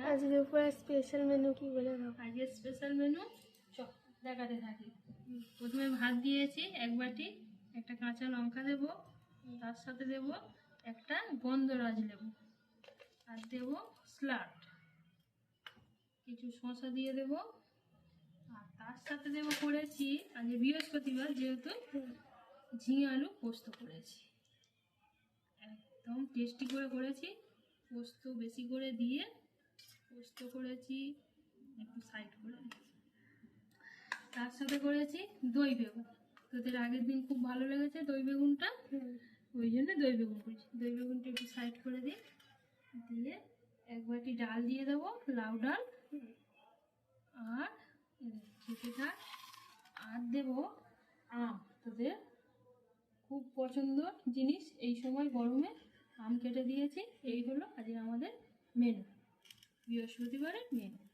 আজকে দুপুরে special menu কি বলে দাও। আজকে স্পেশাল মেনু দেখাতে থাকি। প্রথমে ভাত দিয়েছি এক বাটি, একটা কাঁচা লঙ্কা দেবো, তার সাথে দেব একটা গন্ধরাজ লেবু, আর দেব স্যালাড, কিছু শসা দিয়ে দেব, আর তার সাথে দেব করেছি আজকে বৃহস্পতিবার যেহেতু ঝিঙে আলু পোস্ত করেছি, একদম টেস্টি করে করেছি। পোস্ত বেশি করে দিয়ে পোস্ত করেছি, একটু সাইড করে তার সাথে করেছি দই বেগুন। তোদের আগের দিন খুব ভালো লেগেছে দই বেগুনটা, ওই জন্য দই বেগুন করেছি। দই বেগুনটা একটু সাইড করে দিই, দিয়ে এক বাটি ডাল দিয়ে দেবো, লাউ ডাল, আর খেতে থাক। আর দেবো আম, তোদের খুব পছন্দর জিনিস এই সময় গরমে আম কেটে দিয়েছি। এই হলো আজকে আমাদের মেনু, বৃহস্পতিবারের মেনু।